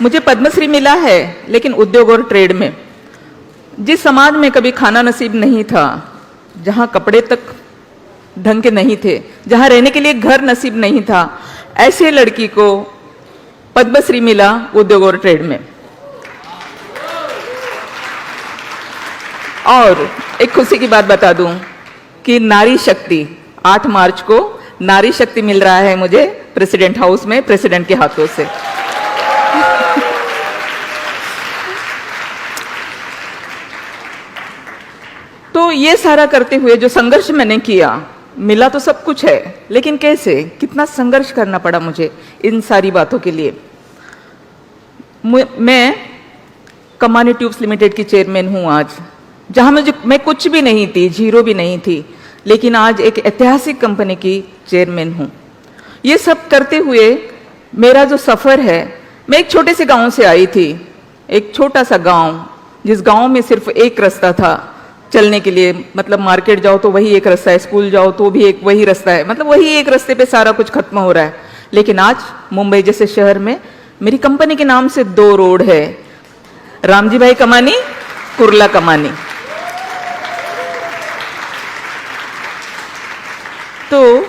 मुझे पद्मश्री मिला है, लेकिन उद्योग और ट्रेड में। जिस समाज में कभी खाना नसीब नहीं था, जहां कपड़े तक ढंग के नहीं थे, जहां रहने के लिए घर नसीब नहीं था, ऐसे लड़की को पद्मश्री मिला उद्योग और ट्रेड में। और एक खुशी की बात बता दूं कि नारी शक्ति 8 मार्च को नारी शक्ति मिल रहा है मुझे प्रेसिडेंट हाउस में, प्रेसिडेंट के हाथों से। तो ये सारा करते हुए जो संघर्ष मैंने किया, मिला तो सब कुछ है, लेकिन कैसे, कितना संघर्ष करना पड़ा मुझे इन सारी बातों के लिए। मैं कमानी ट्यूब्स लिमिटेड की चेयरमैन हूं आज, जहां मैं कुछ भी नहीं थी, जीरो भी नहीं थी, लेकिन आज एक ऐतिहासिक कंपनी की चेयरमैन हूं। ये सब करते हुए मेरा जो सफर है, मैं एक छोटे से गांव से आई थी, एक छोटा सा गांव, जिस गांव में सिर्फ एक रास्ता था चलने के लिए, मतलब मार्केट जाओ तो वही एक रास्ता है, स्कूल जाओ तो भी एक वही रास्ता है, मतलब वही एक रास्ते पे सारा कुछ खत्म हो रहा है। लेकिन आज मुंबई जैसे शहर में मेरी कंपनी के नाम से 2 रोड है, रामजी भाई कमानी, कुर्ला कमानी। तो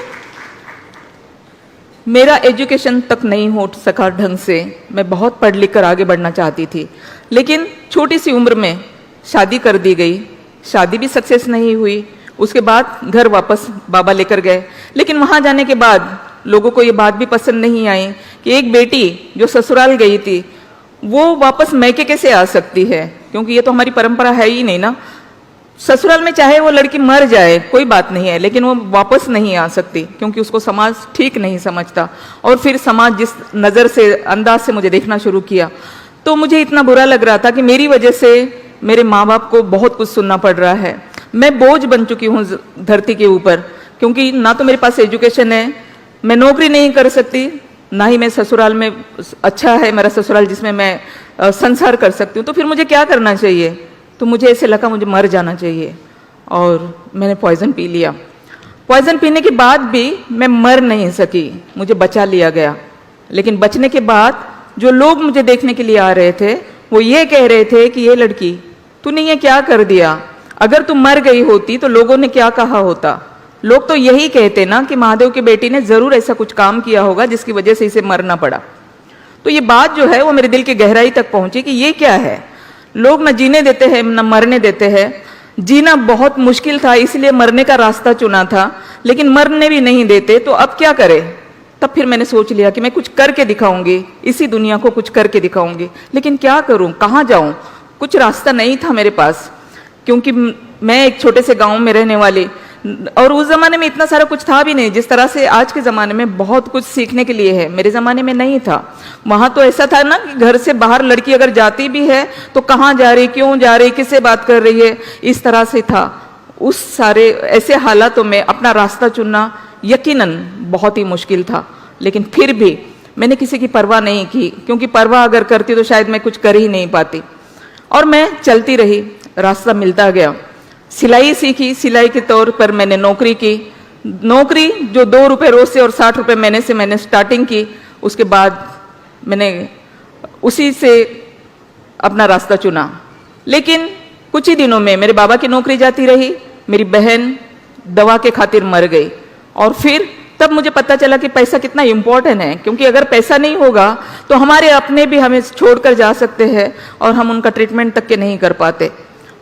मेरा एजुकेशन तक नहीं हो सका ढंग से, मैं बहुत पढ़ लिख कर आगे बढ़ना चाहती थी, लेकिन छोटी सी उम्र में शादी कर दी गई, शादी भी सक्सेस नहीं हुई। उसके बाद घर वापस बाबा लेकर गए, लेकिन वहां जाने के बाद लोगों को ये बात भी पसंद नहीं आई कि एक बेटी जो ससुराल गई थी वो वापस मैके कैसे आ सकती है, क्योंकि ये तो हमारी परंपरा है ही नहीं ना। ससुराल में चाहे वो लड़की मर जाए कोई बात नहीं है, लेकिन वो वापस नहीं आ सकती, क्योंकि उसको समाज ठीक नहीं समझता। और फिर समाज जिस नज़र से, अंदाज से मुझे देखना शुरू किया, तो मुझे इतना बुरा लग रहा था कि मेरी वजह से मेरे माँ बाप को बहुत कुछ सुनना पड़ रहा है। मैं बोझ बन चुकी हूँ धरती के ऊपर, क्योंकि ना तो मेरे पास एजुकेशन है, मैं नौकरी नहीं कर सकती, ना ही मैं ससुराल में, अच्छा है मेरा ससुराल जिसमें मैं संसार कर सकती हूँ। तो फिर मुझे क्या करना चाहिए? तो मुझे ऐसे लगा मुझे मर जाना चाहिए, और मैंने पॉइजन पी लिया। पॉइजन पीने के बाद भी मैं मर नहीं सकी, मुझे बचा लिया गया। लेकिन बचने के बाद जो लोग मुझे देखने के लिए आ रहे थे, वो ये कह रहे थे कि ये लड़की, तूने ये क्या कर दिया? अगर तू मर गई होती तो लोगों ने क्या कहा होता? लोग तो यही कहते ना कि महादेव की बेटी ने जरूर ऐसा कुछ काम किया होगा जिसकी वजह से इसे मरना पड़ा। तो ये बात जो है वो मेरे दिल की गहराई तक पहुंची कि ये क्या है, लोग न जीने देते हैं न मरने देते हैं। जीना बहुत मुश्किल था, इसलिए मरने का रास्ता चुना था, लेकिन मरने भी नहीं देते, तो अब क्या करें? तब फिर मैंने सोच लिया कि मैं कुछ करके दिखाऊंगी, इसी दुनिया को कुछ करके दिखाऊंगी। लेकिन क्या करूं, कहाँ जाऊं? कुछ रास्ता नहीं था मेरे पास, क्योंकि मैं एक छोटे से गांव में रहने वाली, और उस जमाने में इतना सारा कुछ था भी नहीं जिस तरह से आज के ज़माने में बहुत कुछ सीखने के लिए है, मेरे ज़माने में नहीं था। वहाँ तो ऐसा था ना कि घर से बाहर लड़की अगर जाती भी है तो कहाँ जा रही, क्यों जा रही, किससे बात कर रही है, इस तरह से था। उस सारे ऐसे हालातों में अपना रास्ता चुनना यकीनन बहुत ही मुश्किल था, लेकिन फिर भी मैंने किसी की परवाह नहीं की, क्योंकि परवाह अगर करती तो शायद मैं कुछ कर ही नहीं पाती। और मैं चलती रही, रास्ता मिलता गया। सिलाई सीखी, सिलाई के तौर पर मैंने नौकरी की, नौकरी जो 2 रुपये रोज से और 60 रुपये महीने से मैंने स्टार्टिंग की। उसके बाद मैंने उसी से अपना रास्ता चुना। लेकिन कुछ ही दिनों में मेरे बाबा की नौकरी जाती रही, मेरी बहन दवा के खातिर मर गई, और फिर तब मुझे पता चला कि पैसा कितना इम्पोर्टेंट है, क्योंकि अगर पैसा नहीं होगा तो हमारे अपने भी हमें छोड़कर जा सकते हैं और हम उनका ट्रीटमेंट तक के नहीं कर पाते।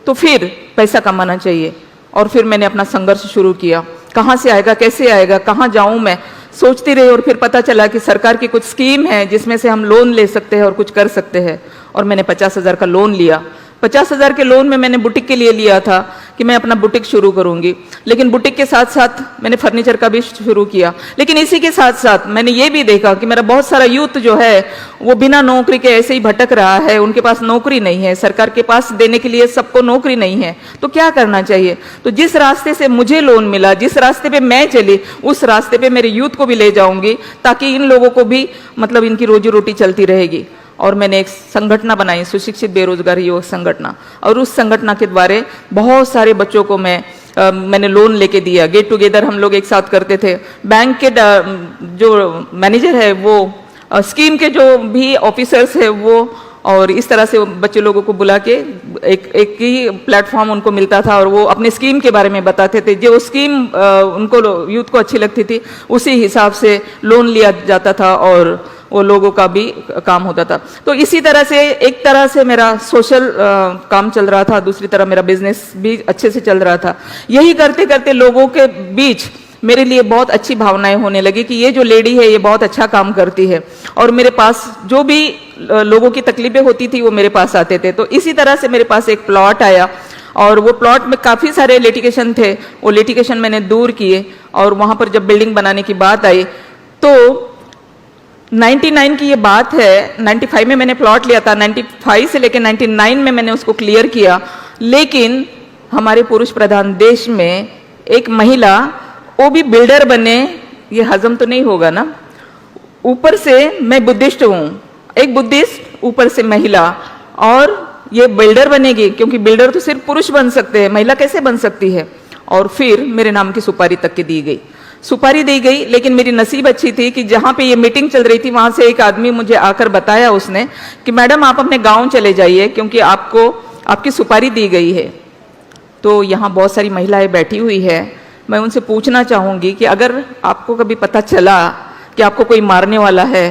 तो फिर पैसा कमाना चाहिए, और फिर मैंने अपना संघर्ष शुरू किया। कहाँ से आएगा, कैसे आएगा, कहाँ जाऊँ, मैं सोचती रही, और फिर पता चला कि सरकार की कुछ स्कीम है जिसमें से हम लोन ले सकते हैं और कुछ कर सकते हैं। और मैंने 50,000 का लोन लिया। 50,000 के लोन में मैंने बुटीक के लिए लिया था कि मैं अपना बुटीक शुरू करूंगी, लेकिन बुटीक के साथ साथ मैंने फर्नीचर का भी शुरू किया। लेकिन इसी के साथ साथ मैंने ये भी देखा कि मेरा बहुत सारा यूथ जो है वो बिना नौकरी के ऐसे ही भटक रहा है, उनके पास नौकरी नहीं है, सरकार के पास देने के लिए सबको नौकरी नहीं है, तो क्या करना चाहिए? तो जिस रास्ते से मुझे लोन मिला, जिस रास्ते पे मैं चली, उस रास्ते पे मेरे यूथ को भी ले जाऊंगी, ताकि इन लोगों को भी मतलब इनकी रोजी रोटी चलती रहेगी। और मैंने एक संगठन बनाई, सुशिक्षित बेरोजगार युवक संगठन, और उस संगठन के द्वारा बहुत सारे बच्चों को मैंने लोन लेके दिया। गेट टुगेदर हम लोग एक साथ करते थे। बैंक के जो मैनेजर है वो स्कीम के जो भी ऑफिसर्स है वो, और इस तरह से बच्चे लोगों को बुला के एक ही प्लेटफॉर्म उनको मिलता था और वो अपने स्कीम के बारे में बताते थे। जो स्कीम उनको यूथ को अच्छी लगती थी उसी हिसाब से लोन लिया जाता था और वो लोगों का भी काम होता था। तो इसी तरह से एक तरह से मेरा सोशल काम चल रहा था, दूसरी तरफ मेरा बिजनेस भी अच्छे से चल रहा था। यही करते करते लोगों के बीच मेरे लिए बहुत अच्छी भावनाएं होने लगी कि ये जो लेडी है ये बहुत अच्छा काम करती है, और मेरे पास जो भी लोगों की तकलीफें होती थी वो मेरे पास आते थे। तो इसी तरह से मेरे पास एक प्लॉट आया और वो प्लॉट में काफ़ी सारे लिटिगेशन थे, वो लिटिगेशन मैंने दूर किए, और वहाँ पर जब बिल्डिंग बनाने की बात आई तो 99 की ये बात है, 95 में मैंने प्लॉट लिया था, 95 से लेकर 99 में मैंने उसको क्लियर किया। लेकिन हमारे पुरुष प्रधान देश में एक महिला वो भी बिल्डर बने, ये हजम तो नहीं होगा ना। ऊपर से मैं बुद्धिस्ट हूँ, एक बुद्धिस्ट, ऊपर से महिला, और ये बिल्डर बनेगी, क्योंकि बिल्डर तो सिर्फ पुरुष बन सकते हैं, महिला कैसे बन सकती है। और फिर मेरे नाम की सुपारी तक की दी गई, सुपारी दी गई। लेकिन मेरी नसीब अच्छी थी कि जहाँ पे ये मीटिंग चल रही थी वहाँ से एक आदमी मुझे आकर बताया उसने कि मैडम आप अपने गाँव चले जाइए क्योंकि आपको आपकी सुपारी दी गई है। तो यहाँ बहुत सारी महिलाएं बैठी हुई है, मैं उनसे पूछना चाहूँगी कि अगर आपको कभी पता चला कि आपको कोई मारने वाला है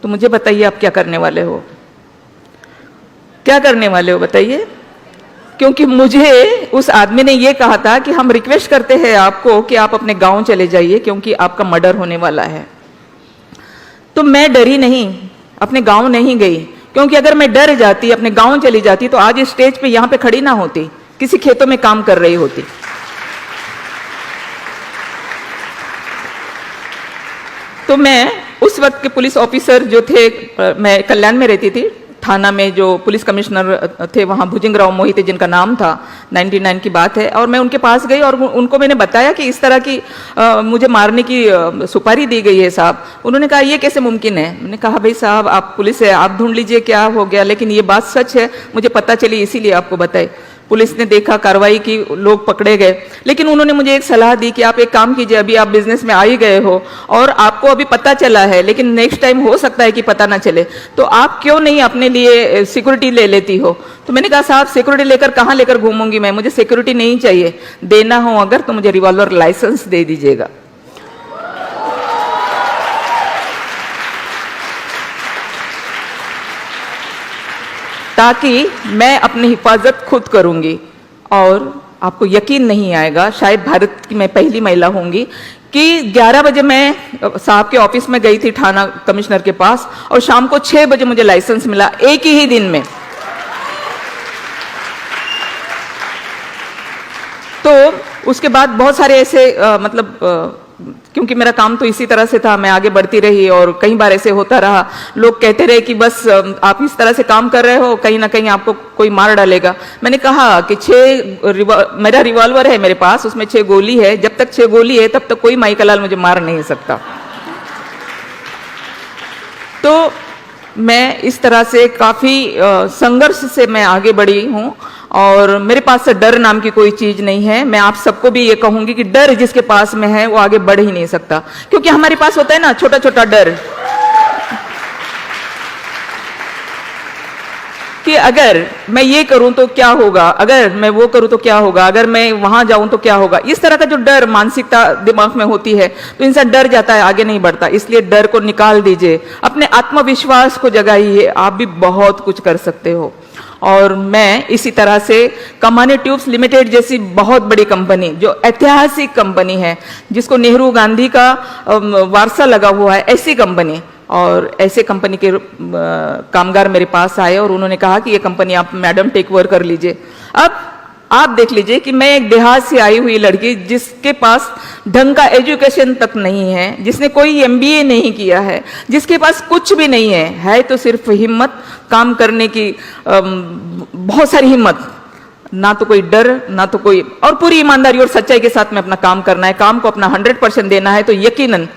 तो मुझे बताइए आप क्या करने वाले हो, क्या करने वाले हो बताइए। क्योंकि मुझे उस आदमी ने ये कहा था कि हम रिक्वेस्ट करते हैं आपको कि आप अपने गांव चले जाइए क्योंकि आपका मर्डर होने वाला है। तो मैं डरी नहीं, अपने गांव नहीं गई, क्योंकि अगर मैं डर जाती, अपने गांव चली जाती तो आज इस स्टेज पे यहाँ पे खड़ी ना होती, किसी खेतों में काम कर रही होती। तो मैं उस वक्त के पुलिस ऑफिसर जो थे, मैं कल्याण में रहती थी, थाना में जो पुलिस कमिश्नर थे वहाँ भुजंगराव मोहिते जिनका नाम था, 99 की बात है, और मैं उनके पास गई और उनको मैंने बताया कि इस तरह की मुझे मारने की सुपारी दी गई है साहब। उन्होंने कहा ये कैसे मुमकिन है। मैंने कहा भाई साहब आप पुलिस है, आप ढूंढ लीजिए क्या हो गया, लेकिन ये बात सच है, मुझे पता चली इसीलिए आपको बताए। पुलिस ने देखा, कार्रवाई की, लोग पकड़े गए। लेकिन उन्होंने मुझे एक सलाह दी कि आप एक काम कीजिए, अभी आप बिजनेस में आ ही गए हो और आपको अभी पता चला है, लेकिन नेक्स्ट टाइम हो सकता है कि पता ना चले, तो आप क्यों नहीं अपने लिए सिक्योरिटी ले लेती हो। तो मैंने कहा साहब सिक्योरिटी लेकर कहाँ लेकर घूमूंगी मैं, मुझे सिक्योरिटी नहीं चाहिए, देना हो अगर तो मुझे रिवॉल्वर लाइसेंस दे दीजिएगा। ताकि मैं अपनी हिफाजत खुद करूंगी। और आपको यकीन नहीं आएगा, शायद भारत की मैं पहली महिला होंगी कि 11 बजे मैं साहब के ऑफिस में गई थी थाना कमिश्नर के पास, और शाम को 6 बजे मुझे लाइसेंस मिला, एक ही दिन में। तो उसके बाद बहुत सारे ऐसे क्योंकि मेरा काम तो इसी तरह से था, मैं आगे बढ़ती रही और कई बार ऐसे होता रहा। लोग कहते रहे कि बस आप इस तरह से काम कर रहे हो, कहीं ना कहीं आपको कोई मार डालेगा। मैंने कहा कि मेरा रिवॉल्वर है मेरे पास, उसमें 6 गोली है, जब तक 6 गोली है तब तक कोई माइकलाल मुझे मार नहीं सकता। तो मैं इस तरह से काफी संघर्ष से मैं आगे बढ़ी हूँ, और मेरे पास से डर नाम की कोई चीज नहीं है। मैं आप सबको भी ये कहूंगी कि डर जिसके पास में है वो आगे बढ़ ही नहीं सकता, क्योंकि हमारे पास होता है ना छोटा छोटा डर कि अगर मैं ये करूं तो क्या होगा, अगर मैं वो करूं तो क्या होगा, अगर मैं वहां जाऊं तो क्या होगा। इस तरह का जो डर मानसिकता दिमाग में होती है तो इंसान डर जाता है, आगे नहीं बढ़ता। इसलिए डर को निकाल दीजिए, अपने आत्मविश्वास को जगाइए, आप भी बहुत कुछ कर सकते हो। और मैं इसी तरह से कमानी ट्यूब्स लिमिटेड जैसी बहुत बड़ी कंपनी, जो ऐतिहासिक कंपनी है, जिसको नेहरू गांधी का वारसा लगा हुआ है, ऐसी कंपनी, और ऐसे कंपनी के कामगार मेरे पास आए और उन्होंने कहा कि ये कंपनी आप मैडम टेक ओवर कर लीजिए। अब आप देख लीजिए कि मैं एक देहात से आई हुई लड़की, जिसके पास ढंग का एजुकेशन तक नहीं है, जिसने कोई MBA नहीं किया है, जिसके पास कुछ भी नहीं है तो सिर्फ हिम्मत, काम करने की बहुत सारी हिम्मत, ना तो कोई डर, ना तो कोई, और पूरी ईमानदारी और सच्चाई के साथ में अपना काम करना है, काम को अपना 100% देना है, तो यकीनन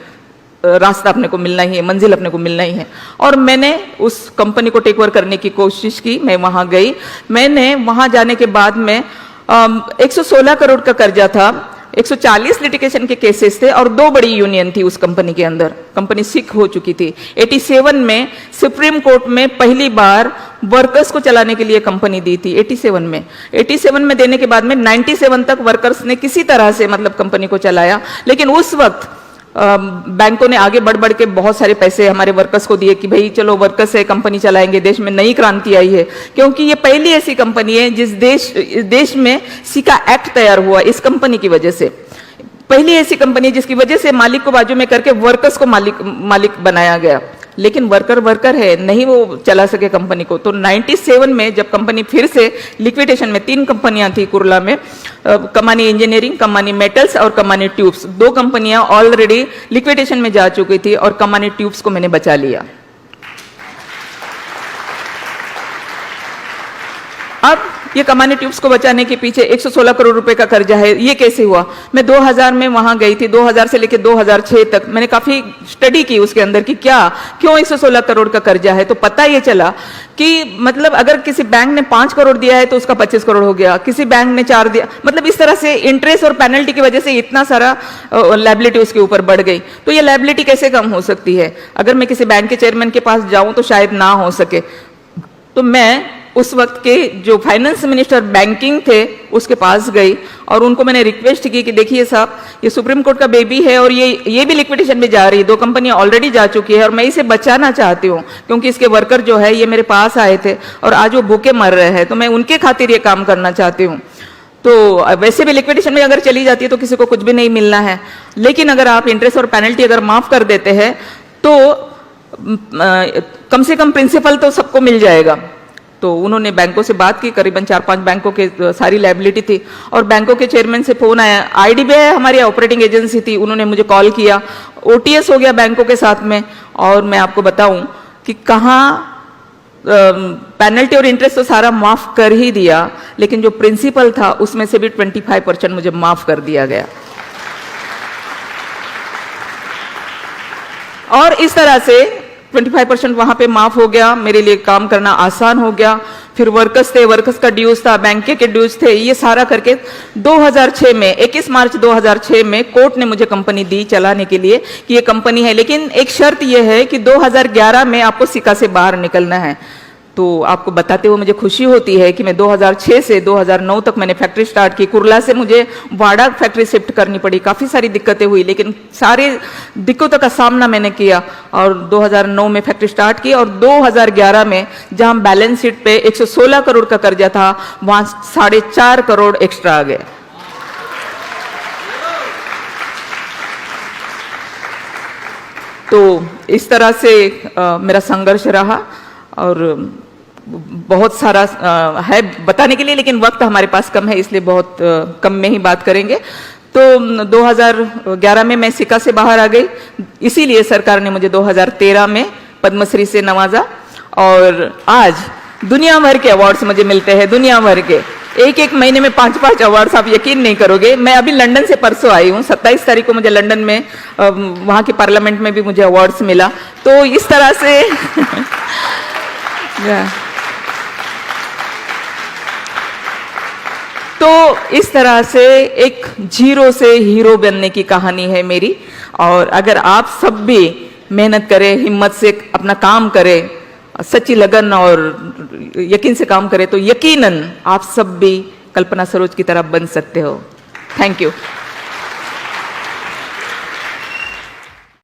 रास्ता अपने को मिलना ही है, मंजिल अपने को मिलना ही है। और मैंने उस कंपनी को टेक ओवर करने की कोशिश की, मैं वहां गई। मैंने वहां जाने के बाद में 116 करोड़ का कर्जा था, 140 लिटिगेशन के केसेस थे और 2 बड़ी यूनियन थी उस कंपनी के अंदर। कंपनी सिक हो चुकी थी। 87 में सुप्रीम कोर्ट में पहली बार वर्कर्स को चलाने के लिए कंपनी दी थी। 87 में देने के बाद में 97 तक वर्कर्स ने किसी तरह से मतलब कंपनी को चलाया। लेकिन उस वक्त बैंकों ने आगे बढ़ बढ़ के बहुत सारे पैसे हमारे वर्कर्स को दिए कि भाई चलो वर्कर्स से कंपनी चलाएंगे, देश में नई क्रांति आई है। क्योंकि ये पहली ऐसी कंपनी है जिस देश में सिका एक्ट तैयार हुआ इस कंपनी की वजह से। पहली ऐसी कंपनी जिसकी वजह से मालिक को बाजू में करके वर्कर्स को मालिक बनाया गया। लेकिन वर्कर है, नहीं वो चला सके कंपनी को। तो 97 में जब कंपनी फिर से लिक्विडेशन में, 3 कंपनियां थी कुरला में, कमानी इंजीनियरिंग, कमानी मेटल्स और कमानी ट्यूब्स, 2 कंपनियां ऑलरेडी लिक्विडेशन में जा चुकी थी और कमानी ट्यूब्स को मैंने बचा लिया। अब ये कमानी ट्यूब्स को बचाने के पीछे 116 करोड़ रुपए का कर्जा है। ये कैसे हुआ? मैं 2000 में वहां गई थी। 2000 से लेकर 2006 तक मैंने काफी स्टडी की उसके अंदर कि क्यों 116 करोड़ का कर्जा है। तो पता ये चला कि मतलब अगर किसी बैंक ने 5 करोड़ दिया है तो उसका 25 करोड़ हो गया, किसी बैंक ने 4 दिया, मतलब इस तरह से इंटरेस्ट और पेनल्टी की वजह से इतना सारा लायबिलिटी उसके ऊपर बढ़ गई। तो ये लायबिलिटी कैसे कम हो सकती है? अगर मैं किसी बैंक के चेयरमैन के पास जाऊं तो शायद ना हो सके। तो मैं उस वक्त के जो फाइनेंस मिनिस्टर बैंकिंग थे उसके पास गई और उनको मैंने रिक्वेस्ट की कि देखिए साहब, ये सुप्रीम कोर्ट का बेबी है और ये भी लिक्विडेशन में जा रही है, 2 कंपनियां ऑलरेडी जा चुकी है और मैं इसे बचाना चाहती हूँ क्योंकि इसके वर्कर जो है ये मेरे पास आए थे और आज वो भूखे मर रहे हैं, तो मैं उनके खातिर ये काम करना चाहती हूँ। तो वैसे भी लिक्विडेशन में अगर चली जाती है तो किसी को कुछ भी नहीं मिलना है, लेकिन अगर आप इंटरेस्ट और पेनल्टी अगर माफ कर देते हैं तो कम से कम प्रिंसिपल तो सबको मिल जाएगा। तो उन्होंने बैंकों से बात की, करीबन 4-5 बैंकों के सारी लायबिलिटी थी और बैंकों के चेयरमैन से फोन आया। आईडीबीआई हमारी ऑपरेटिंग एजेंसी थी, उन्होंने मुझे कॉल किया। ओटीएस हो गया बैंकों के साथ में। और मैं आपको बताऊं कि कहाँ पेनल्टी और इंटरेस्ट तो सारा माफ कर ही दिया, लेकिन जो प्रिंसिपल था उसमें से भी 25% मुझे माफ कर दिया गया। और इस तरह से 25% वहां पे माफ हो गया, मेरे लिए काम करना आसान हो गया। फिर वर्कर्स थे, वर्कर्स का ड्यूज था, बैंक के ड्यूज थे, ये सारा करके 2006 में 21 मार्च 2006 में कोर्ट ने मुझे कंपनी दी चलाने के लिए कि ये कंपनी है, लेकिन एक शर्त ये है कि 2011 में आपको सिका से बाहर निकलना है। तो आपको बताते हुए मुझे खुशी होती है कि मैं 2006 से 2009 तक मैंने फैक्ट्री स्टार्ट की। कुरला से मुझे वाड़ा फैक्ट्री शिफ्ट करनी पड़ी, काफ़ी सारी दिक्कतें हुई, लेकिन सारे दिक्कतों का सामना मैंने किया और 2009 में फैक्ट्री स्टार्ट की। और 2011 में जहां बैलेंस शीट पे 116 करोड़ का कर्जा था, वहां 4.5 करोड़ एक्स्ट्रा आ गए। तो इस तरह से मेरा संघर्ष रहा और बहुत सारा है बताने के लिए, लेकिन वक्त हमारे पास कम है, इसलिए बहुत कम में ही बात करेंगे। तो 2011 में मैं सिका से बाहर आ गई, इसीलिए सरकार ने मुझे 2013 में पद्मश्री से नवाजा और आज दुनिया भर के अवार्ड्स मुझे मिलते हैं, दुनिया भर के। एक महीने में 5-5 अवार्ड्स, आप यकीन नहीं करोगे। मैं अभी लंदन से परसों आई हूँ, 27 तारीख को मुझे लंदन में वहाँ के पार्लियामेंट में भी मुझे अवार्ड्स मिला। तो इस तरह से तो इस तरह से एक जीरो से हीरो बनने की कहानी है मेरी। और अगर आप सब भी मेहनत करें, हिम्मत से अपना काम करें, सच्ची लगन और यकीन से काम करें, तो यकीनन आप सब भी कल्पना सरोज की तरह बन सकते हो। Thank you.